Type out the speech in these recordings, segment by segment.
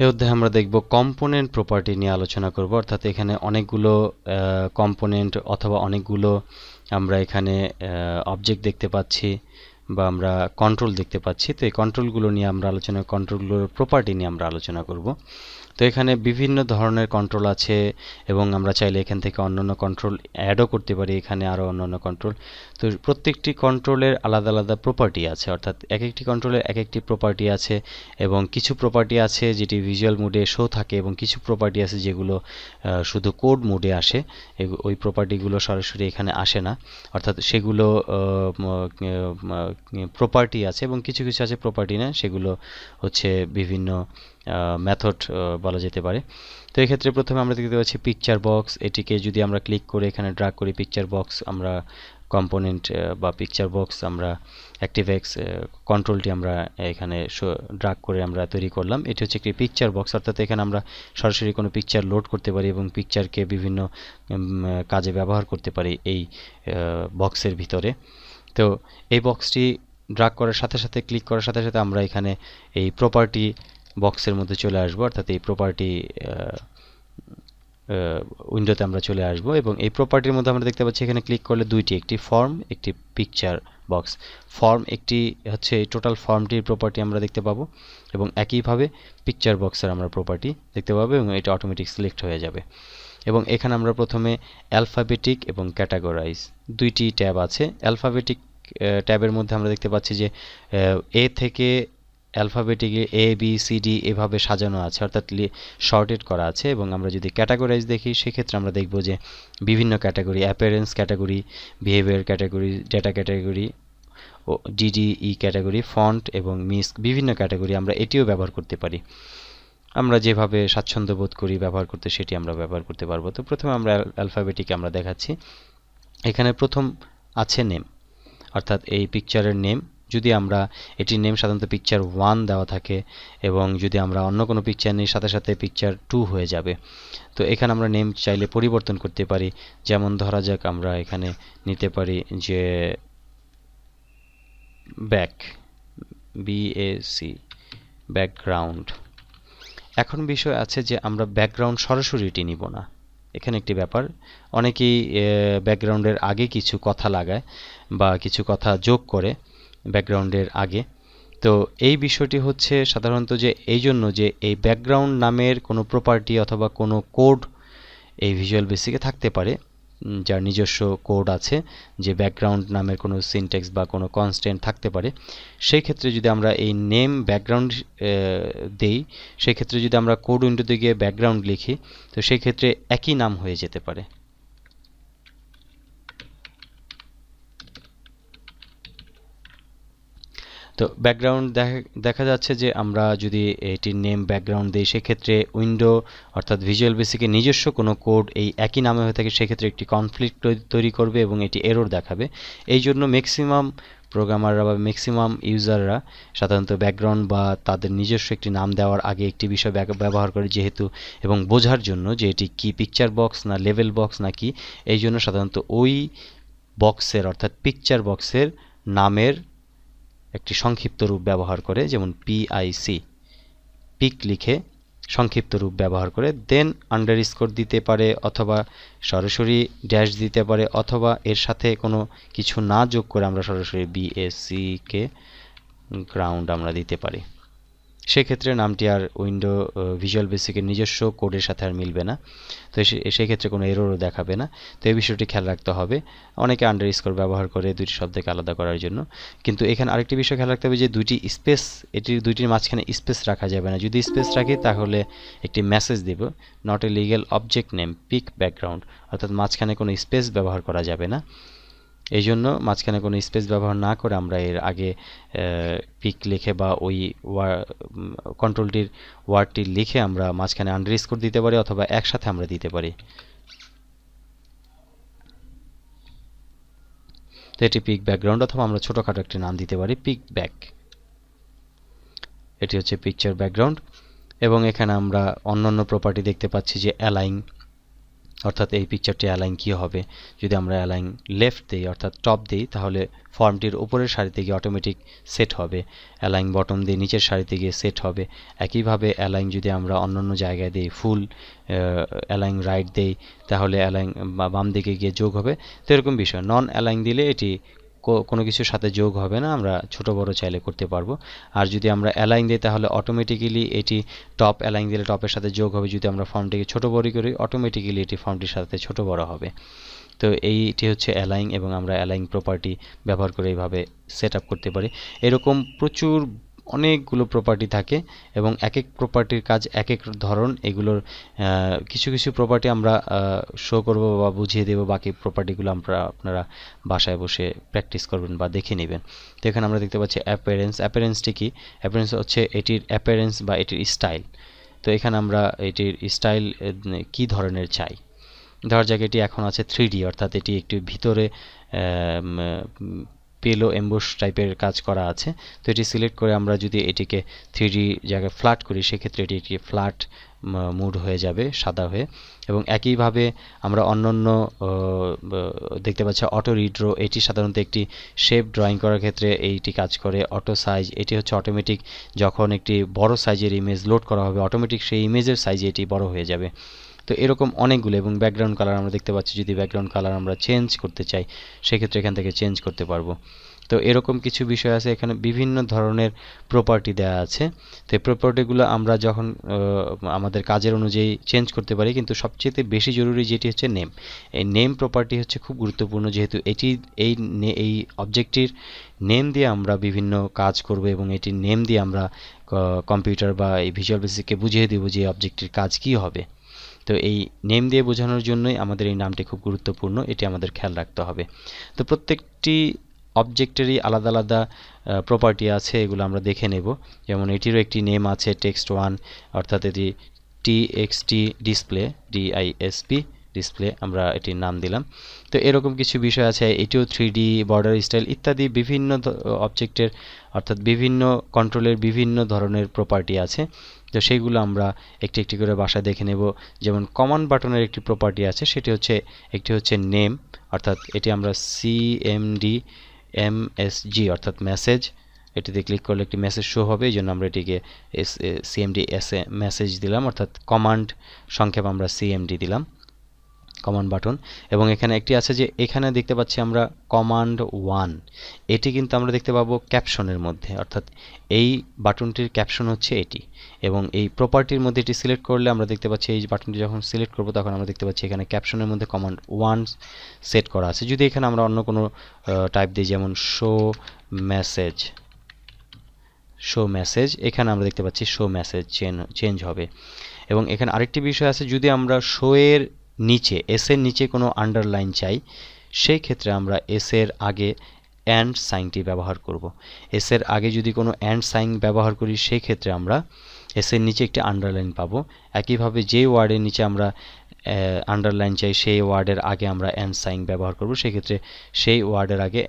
এই অধ্যায়ে আমরা দেখব কম্পোনেন্ট প্রপার্টি নিয়ে আলোচনা করব, অর্থাৎ এখানে অনেকগুলো কম্পোনেন্ট অথবা অনেকগুলো আমরা এখানে অবজেক্ট দেখতে পাচ্ছি বা আমরা কন্ট্রোল দেখতে পাচ্ছি। তো এই কন্ট্রোলগুলো নিয়ে আমরা কন্ট্রোলগুলোর প্রপার্টি নিয়ে আমরা আলোচনা করব। তো এখানে বিভিন্ন ধরনের কন্ট্রোল আছে এবং আমরা চাইলে এখান থেকে অন্যান্য কন্ট্রোল অ্যাডও করতে পারি, এখানে আরও অন্যান্য কন্ট্রোল। তো প্রত্যেকটি কন্ট্রোলের আলাদা আলাদা প্রপার্টি আছে, অর্থাৎ এক একটি কন্ট্রোলের এক একটি প্রপার্টি আছে এবং কিছু প্রপার্টি আছে যেটি ভিজুয়াল মোডে শো থাকে এবং কিছু প্রপার্টি আছে যেগুলো শুধু কোড মোডে আসে। ওই প্রপার্টিগুলো সরাসরি এখানে আসে না, অর্থাৎ সেগুলো প্রপার্টি আছে এবং কিছু কিছু আছে প্রপার্টি না, সেগুলো হচ্ছে বিভিন্ন মেথড বলা যেতে পারে। তো এক্ষেত্রে প্রথমে আমরা দেখতে পাচ্ছি পিকচার বক্স। এটিকে যদি আমরা ক্লিক করে এখানে ড্র্যাগ করি, পিকচার বক্স আমরা কম্পোনেন্ট বা পিকচার বক্স আমরা অ্যাক্টিভএক্স কন্ট্রোলটি আমরা এখানে ড্র্যাগ করে আমরা তৈরি করলাম। এটি হচ্ছে একটি পিকচার বক্স, অর্থাৎ এখানে আমরা সরাসরি কোনো পিকচার লোড করতে পারি এবং পিকচারকে বিভিন্ন কাজে ব্যবহার করতে পারি এই বক্সের ভিতরে। তো এই বক্সটি ড্র্যাগ করার সাথে সাথে, ক্লিক করার সাথে সাথে আমরা এখানে এই প্রপার্টি বক্সের মধ্যে চলে আসবো, অর্থাৎ এই প্রপার্টি উইন্ডোতে আমরা চলে আসব এবং এই প্রপার্টির মধ্যে আমরা দেখতে পাচ্ছি এখানে ক্লিক করলে দুইটি, একটি ফর্ম, একটি পিকচার বক্স। ফর্ম একটি হচ্ছে এই টোটাল ফর্মটির প্রপার্টি আমরা দেখতে পাবো এবং একইভাবে পিকচার বক্সের আমরা প্রপার্টি দেখতে পাবো এবং এটা অটোমেটিক সিলেক্ট হয়ে যাবে। এবং এখানে আমরা প্রথমে অ্যালফাবেটিক এবং ক্যাটাগরাইজ দুইটি ট্যাব আছে। অ্যালফাবেটিক ট্যাবের মধ্যে আমরা দেখতে পাচ্ছি যে এ থেকে অ্যালফাবেটিকে এ বি সি ডি এভাবে সাজানো আছে, অর্থাৎ শর্টেড করা আছে। এবং আমরা যদি ক্যাটাগরাইজ দেখি সেক্ষেত্রে আমরা দেখব যে বিভিন্ন category, appearance category, behaviour category, data category ও ডিডিই ক্যাটাগরি, ফন্ট এবং মিস, বিভিন্ন ক্যাটাগরি আমরা এটিও ব্যবহার করতে পারি। আমরা যেভাবে স্বাচ্ছন্দ্য বোধ করি ব্যবহার করতে সেটি আমরা ব্যবহার করতে পারবো। তো প্রথমে আমরা অ্যালফাবেটিক আমরা দেখাচ্ছি। এখানে প্রথম আছে নেম, অর্থাৎ এই পিকচারের নেম। যদি আমরা এটির নেম সাধারণত পিকচার 1 দেওয়া থাকে এবং যদি আমরা অন্য কোনো পিকচার নিই সাথে সাথে পিকচার 2 হয়ে যাবে। তো এখানে আমরা নেম চাইলে পরিবর্তন করতে পারি। যেমন ধরা যাক আমরা এখানে নিতে পারি যে ব্যাক, BAC, ব্যাকগ্রাউন্ড। এখন বিষয় আছে যে আমরা ব্যাকগ্রাউন্ড সরাসরি এটি নিব না। এখানে একটি ব্যাপার, অনেকেই ব্যাকগ্রাউন্ডের আগে কিছু কথা লাগায় বা কিছু কথা যোগ করে ব্যাকগ্রাউন্ডের আগে। তো এই বিষয়টি হচ্ছে সাধারণত যে এই জন্য যে এই ব্যাকগ্রাউন্ড নামের কোনো প্রপার্টি অথবা কোনো কোড এই ভিজুয়াল বেসিকে থাকতে পারে, যার নিজস্ব কোড আছে, যে ব্যাকগ্রাউন্ড নামের কোনো সিনট্যাক্স বা কোনো কনস্ট্যান্ট থাকতে পারে। সেই ক্ষেত্রে যদি আমরা এই নেম ব্যাকগ্রাউন্ড দেই, সেই ক্ষেত্রে যদি আমরা কোড উইন্ডোতে গিয়ে ব্যাকগ্রাউন্ড লিখি তো সেই ক্ষেত্রে একই নাম হয়ে যেতে পারে। তো ব্যাকগ্রাউন্ড দেখা যাচ্ছে যে আমরা যদি এটির নেম ব্যাকগ্রাউন্ড দিই সেক্ষেত্রে উইন্ডো অর্থাৎ ভিজুয়াল বেসিকের নিজস্ব কোনো কোড এই একই নামে হয়ে থাকে, সেক্ষেত্রে একটি কনফ্লিক্ট তৈরি করবে এবং এটি এরর দেখাবে। এই জন্য ম্যাক্সিমাম প্রোগ্রামাররা বা ম্যাক্সিমাম ইউজাররা সাধারণত ব্যাকগ্রাউন্ড বা তাদের নিজস্ব একটি নাম দেওয়ার আগে একটি বিষয় ব্যবহার করে, যেহেতু এবং বোঝার জন্য যে এটি কি পিকচার বক্স না লেভেল বক্স না কি। এই জন্য সাধারণত ওই বক্সের অর্থাৎ পিকচার বক্সের নামের একটি সংক্ষিপ্ত রূপ ব্যবহার করে, যেমন PIC, পিক লিখে সংক্ষিপ্ত রূপ ব্যবহার করে দেন আন্ডারস্কোর দিতে পারে অথবা সরাসরি ড্যাশ দিতে পারে অথবা এর সাথে কোনো কিছু না যোগ করে আমরা সরাসরি BAC কে গ্রাউন্ড আমরা দিতে পারি। সেক্ষেত্রে নামটি আর উইন্ডো ভিজুয়াল বেসিকের নিজস্ব কোডের সাথে আর মিলবে না, তো সেক্ষেত্রে কোনো এররও দেখাবে না। তো এই বিষয়টি খেয়াল রাখতে হবে। অনেকে আন্ডারস্কোর ব্যবহার করে দুটি শব্দকে আলাদা করার জন্য, কিন্তু এখানে আরেকটি বিষয় খেয়াল রাখতে হবে যে দুইটি স্পেস, এটির দুইটির মাঝখানে স্পেস রাখা যাবে না। যদি স্পেস রাখি তাহলে একটি মেসেজ দিব, not a legal object name pick background, অর্থাৎ মাঝখানে কোনো স্পেস ব্যবহার করা যাবে না। এই জন্য মাঝখানে কোনো স্পেস ব্যবহার না করে আমরা এর আগে পিক লিখে বা ওই কন্ট্রোলটির ওয়ার্ডটি লিখে আমরা মাঝখানে আন্ডারস্কোর দিতে পারি অথবা একসাথে আমরা দিতে পারি। তো এটি পিক ব্যাকগ্রাউন্ড অথবা আমরা ছোটোখাটো একটি নাম দিতে পারি পিক ব্যাক। এটি হচ্ছে পিকচার ব্যাকগ্রাউন্ড। এবং এখানে আমরা অন্যান্য প্রপার্টি দেখতে পাচ্ছি যে অ্যালাইন, অর্থাৎ এই পিকচারটি অ্যালাইন কি হবে। যদি আমরা অ্যালাইন লেফট দিই অর্থাৎ টপ দিই তাহলে ফর্মটির উপরের সারিতে গিয়ে অটোমেটিক সেট হবে, অ্যালাইন বটম দিয়ে নিচের সারিতে গিয়ে সেট হবে। একইভাবে অ্যালাইন যদি আমরা অন্যান্য জায়গায় দিই, ফুল অ্যালাইন রাইট দেই তাহলে অ্যালাইন বাম দিকে গিয়ে যোগ হবে। তো এরকম বিষয়। নন অ্যালাইন দিলে এটি কোনো কিছুর সাথে যোগ হবে না, আমরা ছোট বড় চাইলে করতে পারবো। আর যদি আমরা অ্যালাইন দিই তাহলে অটোমেটিক্যালি এটি টপ অ্যালাইন দিলে টপের সাথে যোগ হবে। যদি আমরা ফর্মটিকে ছোট বড় করি অটোমেটিক্যালি এটি ফর্মটির সাথে ছোট বড় হবে। তো এইটি হচ্ছে অ্যালাইন, এবং আমরা অ্যালাইন প্রপার্টি ব্যবহার করে এইভাবে সেট আপ করতে পারি। এরকম প্রচুর অনেকগুলো প্রপার্টি থাকে এবং এক এক প্রপার্টির কাজ এক এক ধরন। এগুলোর কিছু কিছু প্রপার্টি আমরা শো করব বা বুঝিয়ে দেব, বাকি প্রপার্টিগুলো আপনারা বাসায় বসে প্র্যাকটিস করবেন বা দেখে নেবেন। তো এখানে আমরা দেখতে পাচ্ছি অ্যাপিয়ারেন্স। অ্যাপিয়ারেন্সটি কি? অ্যাপিয়ারেন্স হচ্ছে এটির অ্যাপিয়ারেন্স বা এটির স্টাইল। তো এখানে আমরা এটির স্টাইল কি ধরনের চাই। ধরা যাক এটি এখন আছে 3D, অর্থাৎ এটি একটু ভিতরে পেলো এমবোস টাইপের কাজ করা আছে। তো এটি সিলেক্ট করে আমরা যদি এটিকে 3D জায়গায় ফ্ল্যাট করি সেক্ষেত্রে এটি একটি ফ্ল্যাট মুড হয়ে যাবে সাদা হয়ে। এবং একইভাবে আমরা অন্যান্য দেখতে পাচ্ছি অটো রিড্রো, এটি সাধারণত একটি শেপ ড্রয়িং করার ক্ষেত্রে এইটি কাজ করে। অটো সাইজ, এটি হচ্ছে অটোমেটিক যখন একটি বড় সাইজের ইমেজ লোড করা হবে অটোমেটিক সেই ইমেজের সাইজে এটি বড় হয়ে যাবে। তো এরকম অনেকগুলো। এবং ব্যাকগ্রাউন্ড কালার আমরা দেখতে পাচ্ছি, যদি ব্যাকগ্রাউন্ড কালার আমরা চেঞ্জ করতে চাই সেক্ষেত্রে এখান থেকে চেঞ্জ করতে পারবো। তো এরকম কিছু বিষয় আছে। এখানে বিভিন্ন ধরনের প্রপার্টি দেওয়া আছে। তো এই প্রপার্টিগুলো আমরা যখন আমাদের কাজের অনুযায়ী চেঞ্জ করতে পারি, কিন্তু সবচেয়ে বেশি জরুরি যেটি হচ্ছে নেম। এই নেম প্রপার্টি হচ্ছে খুব গুরুত্বপূর্ণ, যেহেতু এটি এই অবজেক্টটির নেম দিয়ে আমরা বিভিন্ন কাজ করব এবং এটির নেম দিয়ে আমরা কম্পিউটার বা এই ভিজুয়াল বেসিককে বুঝিয়ে দেব যে অবজেক্টটির কাজ কি হবে। তো এই নেম দিয়ে বোঝানোর জন্যই আমাদের এই নামটি খুব গুরুত্বপূর্ণ, এটি আমাদের খেয়াল রাখতে হবে। তো প্রত্যেকটি অবজেক্টেরই আলাদা আলাদা প্রপার্টি আছে, এগুলো আমরা দেখে নেব। যেমন এটিরও একটি নেম আছে text1, অর্থাৎ এটি txt ডিসপ্লে DISP ডিসপ্লে, আমরা এটির নাম দিলাম। তো এরকম কিছু বিষয় আছে। এটিও 3D বর্ডার স্টাইল ইত্যাদি বিভিন্ন অবজেক্টের অর্থাৎ বিভিন্ন কন্ট্রোলের বিভিন্ন ধরনের প্রপার্টি আছে। তো সেইগুলো আমরা একটি একটি করে বাসায় দেখে নেব। যেমন কমান্ড বাটনের একটি প্রপার্টি আছে, সেটি হচ্ছে একটি হচ্ছে নেম, অর্থাৎ এটি আমরা CMD অর্থাৎ মেসেজ, এটিতে ক্লিক করলে একটি মেসেজ শো হবে, এই জন্য আমরা এটিকে CMD মেসেজ দিলাম, অর্থাৎ কমান্ড সংক্ষেপ আমরা CMD দিলাম, কমান্ড বাটন। এবং এখানে একটি আছে যে এখানে দেখতে পাচ্ছি আমরা কমান্ড 1, এটি কিন্তু আমরা দেখতে পাবো ক্যাপশনের মধ্যে, অর্থাৎ এই বাটনটির ক্যাপশন হচ্ছে এটি। এবং এই প্রপার্টির মধ্যে এটি সিলেক্ট করলে আমরা দেখতে পাচ্ছি এই বাটনটি যখন সিলেক্ট করব তখন আমরা দেখতে পাচ্ছি এখানে ক্যাপশনের মধ্যে কমান্ড 1 সেট করা আছে। যদি এখানে আমরা অন্য কোনো টাইপ দিই, যেমন শো মেসেজ, এখানে আমরা দেখতে পাচ্ছি শো মেসেজ চেঞ্জ হবে। এবং এখানে আরেকটি বিষয় আছে, যদি আমরা শো এর নিচে এস এর নিচে কোনো আন্ডারলাইন চাই সেই ক্ষেত্রে আমরা এস এর আগে অ্যান্ড সাইনটি ব্যবহার করব। এস এর আগে যদি কোনো অ্যান্ড সাইন ব্যবহার করি সেই ক্ষেত্রে আমরা এস এর নিচে একটি আন্ডারলাইন পাবো। একইভাবে যে ওয়ার্ডের নিচে আমরা আন্ডারলাইন চাই সেই ওয়ার্ডের আগে আমরা অ্যান্ড সাইন ব্যবহার করব, সেক্ষেত্রে সেই ওয়ার্ডের আগে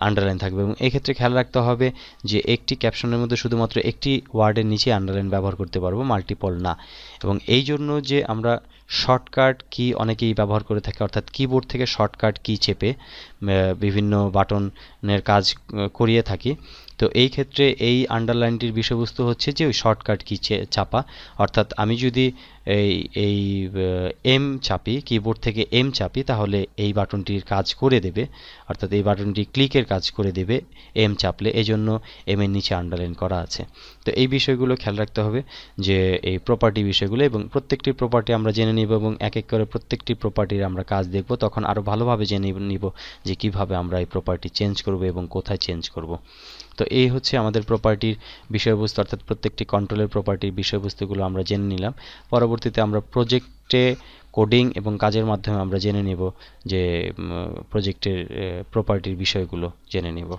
আন্ডারলাইন থাকবে। এবং এক্ষেত্রে খেয়াল রাখতে হবে যে একটি ক্যাপশনের মধ্যে শুধুমাত্র একটি ওয়ার্ডের নিচে আন্ডারলাইন ব্যবহার করতে পারবো, মাল্টিপল না। এবং এই জন্য যে আমরা শর্টকাট কি অনেকেই ব্যবহার করে থাকে, অর্থাৎ কিবোর্ড থেকে শর্টকাট কি চেপে বিভিন্ন বাটনের কাজ করিয়ে থাকি। তো এই ক্ষেত্রে এই আন্ডারলাইনটির বিষয়বস্তু হচ্ছে যে ওই শর্টকাট কি চাপা, অর্থাৎ আমি যদি এই এম চাপি, কিবোর্ড থেকে এম চাপি, তাহলে এই বাটনটির কাজ করে দেবে, অর্থাৎ এই বাটনটি ক্লিকের কাজ করে দেবে এম চাপলে, এই জন্য এম এর নিচে আন্ডারলাইন করা আছে। তো এই বিষয়গুলো খেয়াল রাখতে হবে যে এই প্রপার্টি বিষয়গুলো, এবং প্রত্যেকটি প্রপার্টি আমরা জেনে নিব এবং এক এক করে প্রত্যেকটি প্রপার্টির আমরা কাজ দেখব, তখন আরও ভালোভাবে জেনে নিব যে কিভাবে আমরা এই প্রপার্টি চেঞ্জ করব এবং কোথায় চেঞ্জ করব। তো এই হচ্ছে আমাদের প্রপার্টির বিষয়বস্তু, অর্থাৎ প্রত্যেকটি কন্ট্রোলের প্রপার্টির বিষয়বস্তুগুলো আমরা জেনে নিলাম। পরবর্তীতে আমরা প্রজেক্টে কোডিং এবং কাজের মাধ্যমে আমরা জেনে নেব যে প্রজেক্টের প্রপার্টির বিষয়গুলো জেনে নেব।